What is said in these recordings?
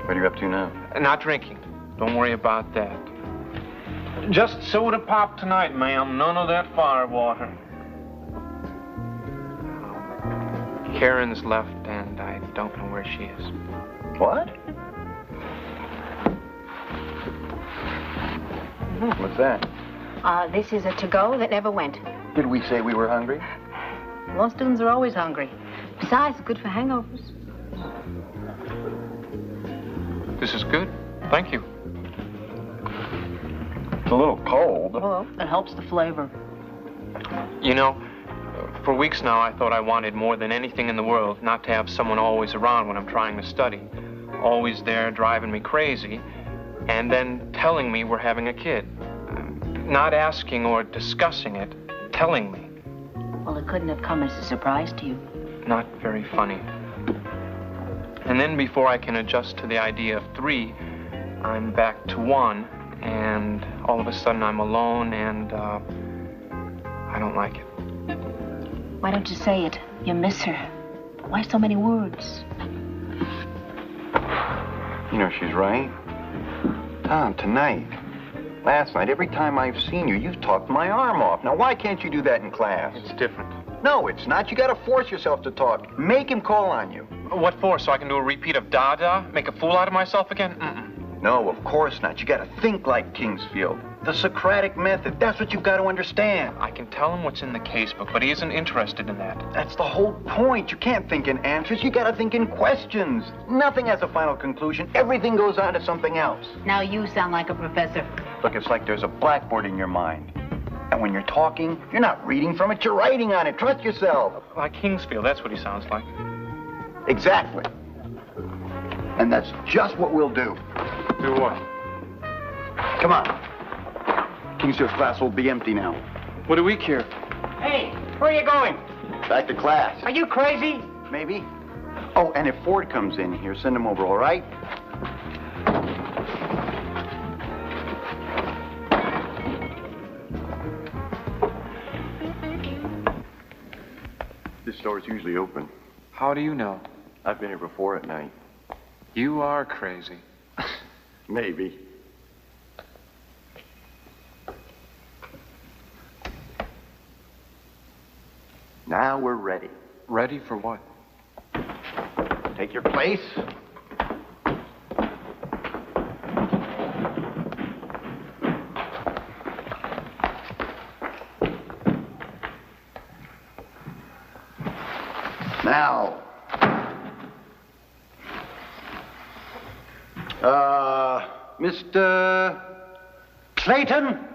What are you up to now? Not drinking. Don't worry about that. Just soda pop tonight, ma'am. None of that firewater. Karen's left, and I don't know where she is. What? What's that? This is a to-go that never went. Did we say we were hungry? Law students are always hungry. Besides, it's good for hangovers. This is good. Thank you. It's a little cold. Well, it helps the flavor. You know, for weeks now, I thought I wanted more than anything in the world not to have someone always around when I'm trying to study. Always there, driving me crazy, and then telling me we're having a kid. Not asking or discussing it, telling me. Well, it couldn't have come as a surprise to you. Not very funny. And then before I can adjust to the idea of 3, I'm back to 1, and all of a sudden I'm alone, and I don't like it. Why don't you say it? You miss her. Why so many words? You know, she's right. Tom, tonight, last night, every time I've seen you, you've talked my arm off. Now, why can't you do that in class? It's different. No, it's not. You gotta force yourself to talk. Make him call on you. What for? So I can do a repeat of Dada? Make a fool out of myself again? Mm-mm. No, of course not. You gotta think like Kingsfield. The Socratic method. That's what you've got to understand. I can tell him what's in the casebook, but he isn't interested in that. That's the whole point. You can't think in answers. You gotta think in questions. Nothing has a final conclusion. Everything goes on to something else. Now you sound like a professor. Look, it's like there's a blackboard in your mind. And when you're talking, you're not reading from it, you're writing on it. Trust yourself. Like Kingsfield, that's what he sounds like. Exactly. And that's just what we'll do. Do what? Come on. Kingsfield's class will be empty now. What do we care? Hey, where are you going? Back to class. Are you crazy? Maybe. Oh, and if Ford comes in here, send him over, all right? This store's usually open. How do you know? I've been here before at night. You are crazy. Maybe. Now we're ready. Ready for what? Take your place. Now, Mr. Clayton?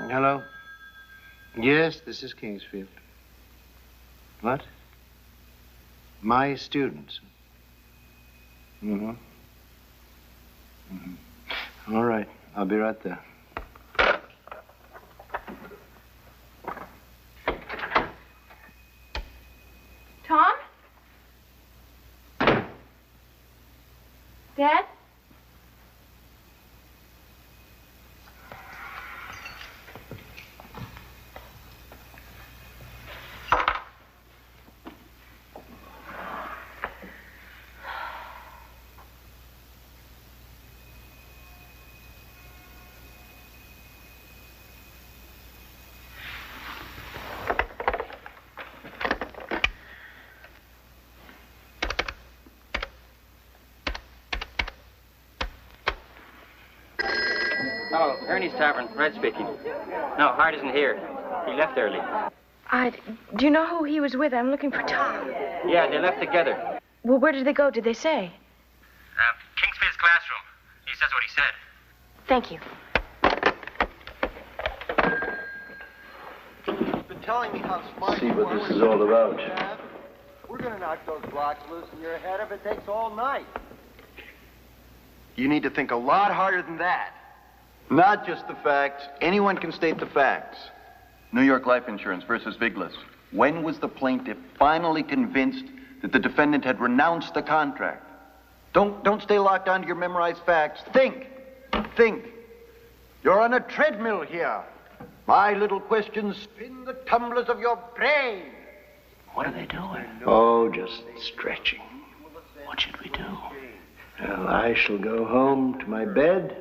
Hello? Yes, this is Kingsfield. What? My students. Mm-hmm. Mm-hmm. All right, I'll be right there. Tom? Dad? Hello, Ernie's Tavern. Red speaking. No, Hart isn't here. He left early. Do you know who he was with? I'm looking for Tom. Yeah, they left together. Well, where did they go? Did they say? Kingsfield's classroom. He says what he said. Thank you. Been telling me how smart See what this is all about. gonna knock those blocks loose in your head if it takes all night. You need to think a lot harder than that. Not just the facts. Anyone can state the facts. New York Life Insurance versus Viglis. When was the plaintiff finally convinced that the defendant had renounced the contract? Don't stay locked onto your memorized facts. Think. You're on a treadmill here. My little questions spin the tumblers of your brain. What are they doing? Oh, just stretching. What should we do? Well, I shall go home to my bed,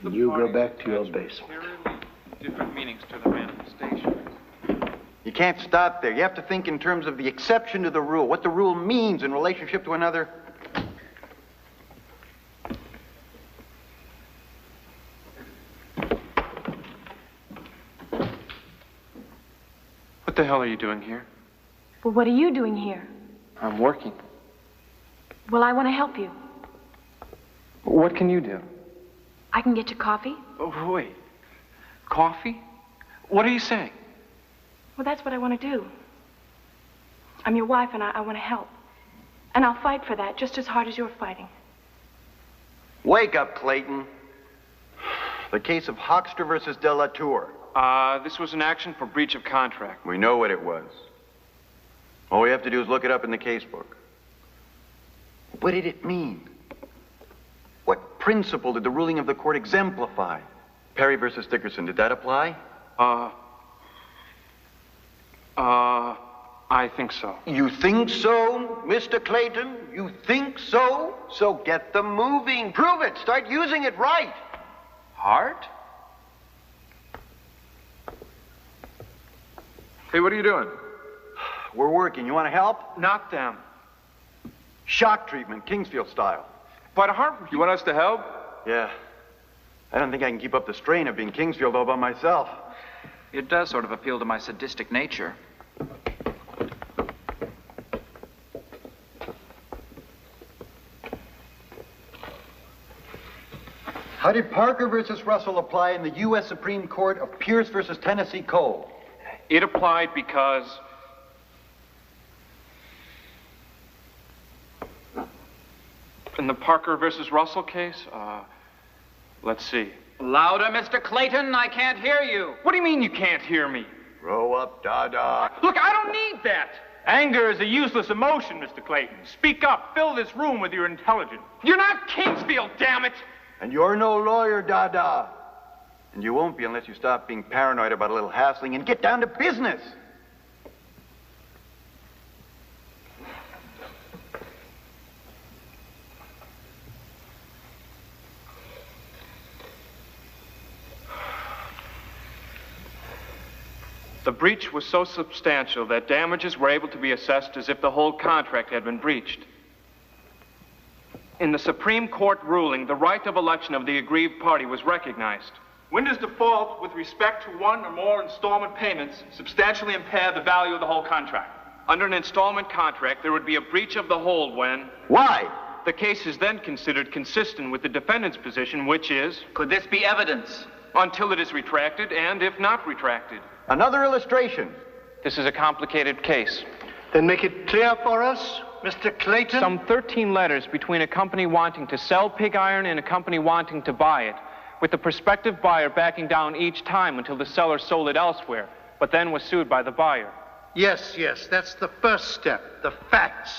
and you go back to your basement. Different meanings to the manifestation. You can't stop there. You have to think in terms of the exception to the rule, what the rule means in relationship to another. What the hell are you doing here? Well, what are you doing here? I'm working. Well, I want to help you. What can you do? I can get you coffee. Oh, wait. Coffee? What are you saying? Well, that's what I want to do. I'm your wife, and I want to help. And I'll fight for that just as hard as you're fighting. Wake up, Clayton. The case of Hoxter versus De La Tour. This was an action for breach of contract. We know what it was. All we have to do is look it up in the casebook. What did it mean? What principle did the ruling of the court exemplify? Perry versus Dickerson, did that apply? I think so. You think so, Mr. Clayton? You think so? So get them moving. Prove it. Start using it right. Hart? Hey, what are you doing? We're working. You want to help? Not them. Shock treatment, Kingsfield style. But Hart... You want us to help? Yeah. I don't think I can keep up the strain of being Kingsfield all by myself. It does sort of appeal to my sadistic nature. How did Parker versus Russell apply in the U.S. Supreme Court of Pierce versus Tennessee Coal? It applied because... In the Parker versus Russell case, let's see. Louder, Mr. Clayton. I can't hear you. What do you mean you can't hear me? Grow up, Dada. Look, I don't need that. Anger is a useless emotion, Mr. Clayton. Speak up. Fill this room with your intelligence. You're not Kingsfield, damn it! And you're no lawyer, Dada. And you won't be unless you stop being paranoid about a little hassling and get down to business. The breach was so substantial that damages were able to be assessed as if the whole contract had been breached. In the Supreme Court ruling, the right of election of the aggrieved party was recognized. When does default with respect to one or more installment payments substantially impair the value of the whole contract? Under an installment contract, there would be a breach of the hold when... Why? The case is then considered consistent with the defendant's position, which is... Could this be evidence? Until it is retracted, and if not retracted. Another illustration. This is a complicated case. Then make it clear for us, Mr. Clayton. Some 13 letters between a company wanting to sell pig iron and a company wanting to buy it, with the prospective buyer backing down each time until the seller sold it elsewhere, but then was sued by the buyer. Yes, that's the first step, the facts.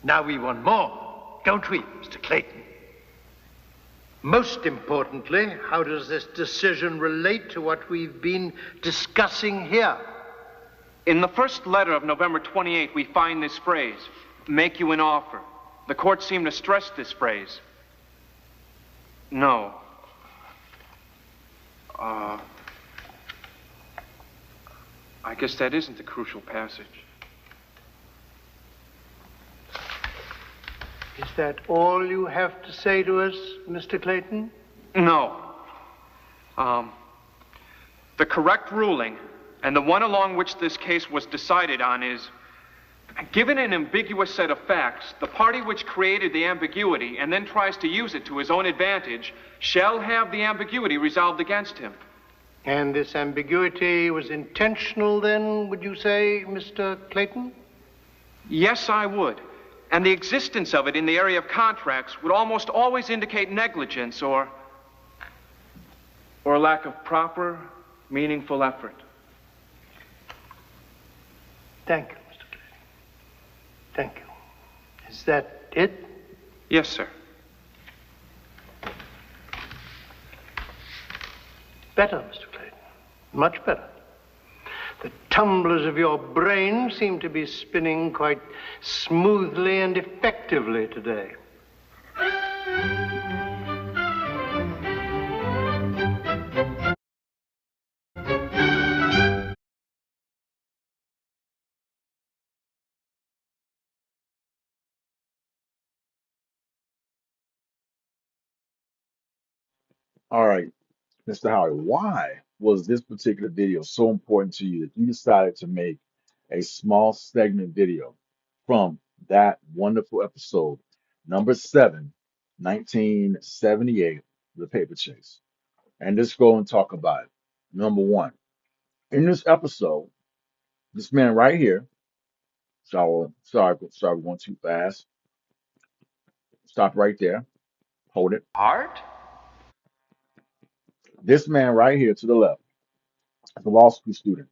Now we want more, don't we, Mr. Clayton? Most importantly, how does this decision relate to what we've been discussing here? In the first letter of November 28, we find this phrase, make you an offer. The court seemed to stress this phrase. No. I guess that isn't the crucial passage. Is that all you have to say to us, Mr. Clayton? No. The correct ruling, and the one along which this case was decided on, is, given an ambiguous set of facts, the party which created the ambiguity and then tries to use it to his own advantage shall have the ambiguity resolved against him. And this ambiguity was intentional then, would you say, Mr. Clayton? Yes, I would. And the existence of it in the area of contracts would almost always indicate negligence or a lack of proper, meaningful effort. Thank you, Mr. Clayton. Thank you. Is that it? Yes, sir. Better, Mr. Clayton. Much better. The tumblers of your brain seem to be spinning quite smoothly and effectively today. All right, Mr. Howard, why was this particular video so important to you that you decided to make a small segment video from that wonderful episode, number 7, 1978, The Paper Chase? And let's go and talk about it. Number one, in this episode, this man right here, sorry, we're going too fast. Stop right there. Hold it. Art? This man right here to the left is a law school student.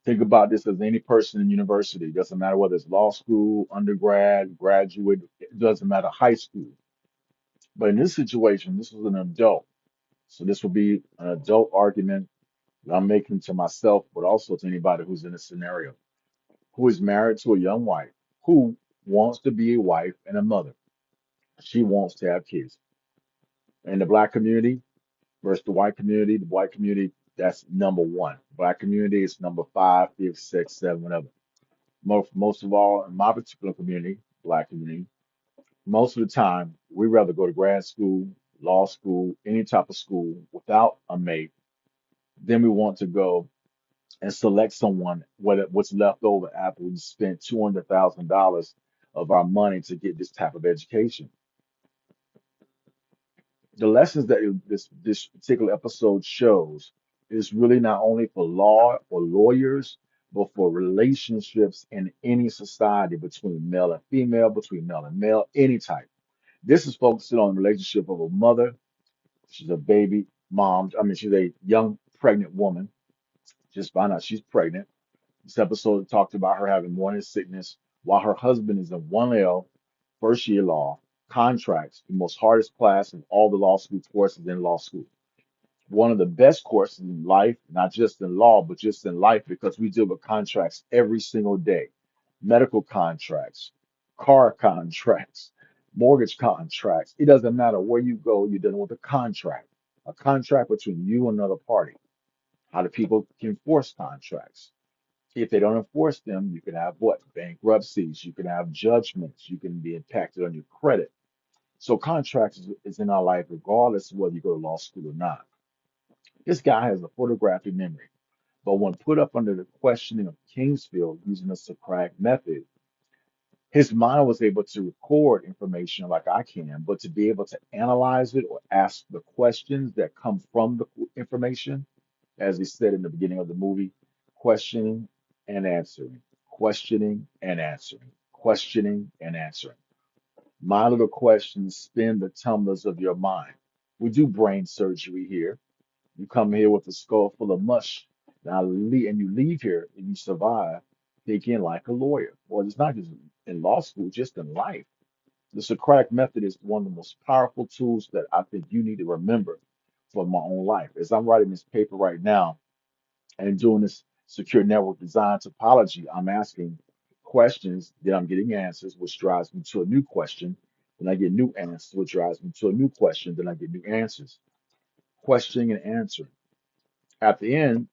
Think about this as any person in university. It doesn't matter whether it's law school, undergrad, graduate, it doesn't matter, high school. But in this situation, this was an adult. So this will be an adult argument that I'm making to myself, but also to anybody who's in a scenario, who is married to a young wife, who wants to be a wife and a mother. She wants to have kids. In the black community versus the white community, that's number one. Black community is number 5, 5, 6, 7, whatever. Most of all, in my particular community, black community, most of the time, we rather go to grad school, law school, any type of school without a mate than we want to go and select someone, what's left over after we spent $200,000 of our money to get this type of education. The lessons that this particular episode shows is really not only for law or lawyers, but for relationships in any society between male and female, between male and male, any type. This is focusing on the relationship of a mother. She's a baby mom. I mean, she's a young pregnant woman. Just found out she's pregnant. This episode talked about her having morning sickness while her husband is in 1L, first year law, contracts, the most hardest class in all the law school courses in law school. One of the best courses in life, not just in law, but just in life, because we deal with contracts every single day. Medical contracts, car contracts, mortgage contracts. It doesn't matter where you go, you're dealing with a contract between you and another party. How do people enforce contracts? If they don't enforce them, you can have what? Bankruptcies, you can have judgments, you can be impacted on your credit. So contracts is in our life regardless of whether you go to law school or not. This guy has a photographic memory, but when put up under the questioning of Kingsfield using the Socratic method, his mind was able to record information like I can, but to be able to analyze it or ask the questions that come from the information, as he said in the beginning of the movie, questioning and answering, questioning and answering, questioning and answering. My little questions spin the tumblers of your mind. We do brain surgery here. You come here with a skull full of mush, and you leave here and you survive thinking like a lawyer. Well, it's not just in law school, just in life. The Socratic method is one of the most powerful tools that I think you need to remember for my own life. As I'm writing this paper right now and doing this secure network design topology, I'm asking questions, then I'm getting answers, which drives me to a new question. Then I get new answers, which drives me to a new question. Then I get new answers. Questioning and answering. At the end,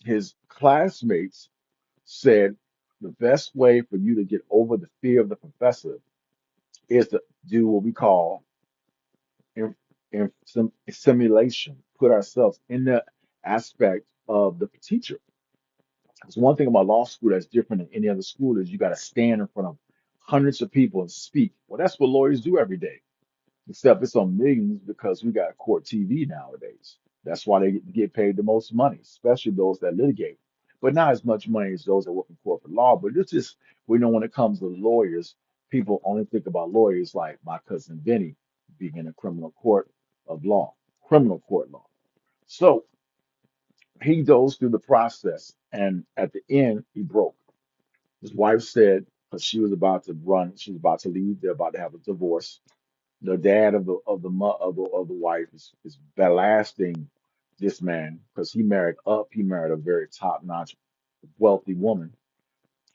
his classmates said the best way for you to get over the fear of the professor is to do what we call simulation, put ourselves in the aspect of the teacher. Because one thing about law school that's different than any other school is you got to stand in front of hundreds of people and speak. Well, that's what lawyers do every day, except it's on millions because we got court TV nowadays. That's why they get paid the most money, especially those that litigate. but not as much money as those that work in corporate law. But it's just, we know when it comes to lawyers, people only think about lawyers like my cousin Vinny being in a criminal court of law, criminal court law. So he goes through the process, and at the end, he broke. His wife said, because she was about to run, she was about to leave, they're about to have a divorce. The dad of the wife is blasting this man because he married up. He married a very top-notch, wealthy woman,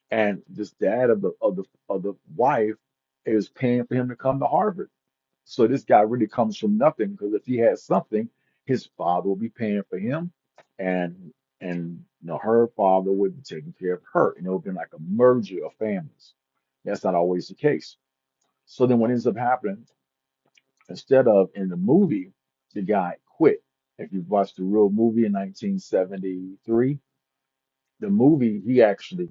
and this dad of the wife is paying for him to come to Harvard. So this guy really comes from nothing because if he had something, his father would be paying for him, and her father would be taking care of her, and it would have been like a merger of families. That's not always the case. So then what ends up happening, instead of in the movie, the guy quit. If you've watched the real movie in 1973, the movie he actually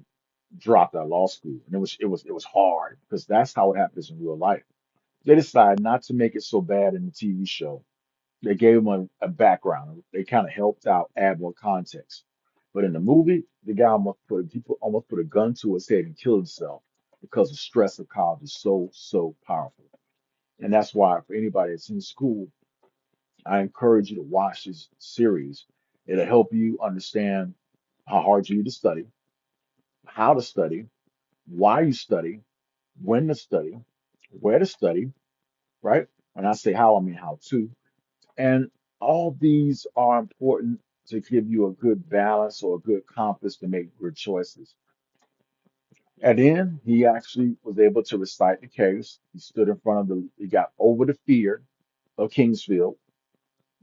dropped out of law school, and it was hard because that's how it happens in real life. They decided not to make it so bad in the TV show. They gave him a background. They kind of helped out, add more context. But in the movie, the guy almost put a gun to his head and killed himself because the stress of college is so powerful. And that's why for anybody that's in school, I encourage you to watch this series. It'll help you understand how hard you need to study, how to study, why you study, when to study, where to study, right? When I say how, I mean how to. And all these are important to give you a good balance or a good compass to make good choices. At the end, he actually was able to recite the case. He stood in front of he got over the fear of Kingsfield,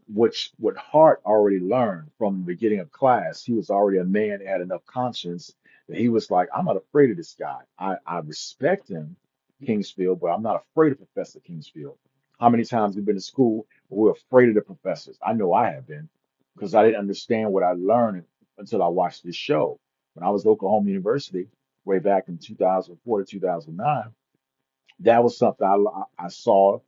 which what Hart already learned from the beginning of class. He was already a man that had enough conscience that he was like, I'm not afraid of this guy. I respect him, Kingsfield, but I'm not afraid of Professor Kingsfield. How many times we've been to school where we're afraid of the professors? I know I have been because I didn't understand what I learned until I watched this show. When I was at Oklahoma University, way back in 2004 to 2009, that was something I saw,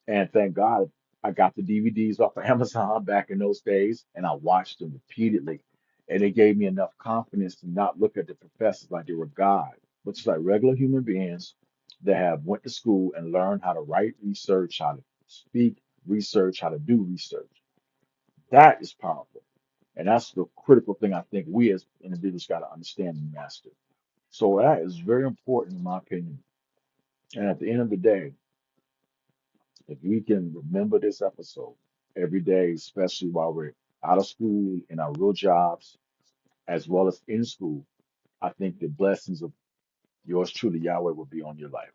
and thank God I got the DVDs off of Amazon back in those days, and I watched them repeatedly. And it gave me enough confidence to not look at the professors like they were God, but just like regular human beings that have went to school and learned how to write research, how to speak research, how to do research. That is powerful. And that's the critical thing I think we as individuals got to understand and master. So that is very important in my opinion. And at the end of the day, if we can remember this episode every day, especially while we're out of school in our real jobs, as well as in school, I think the blessings of yours truly, Yahweh, will be on your life.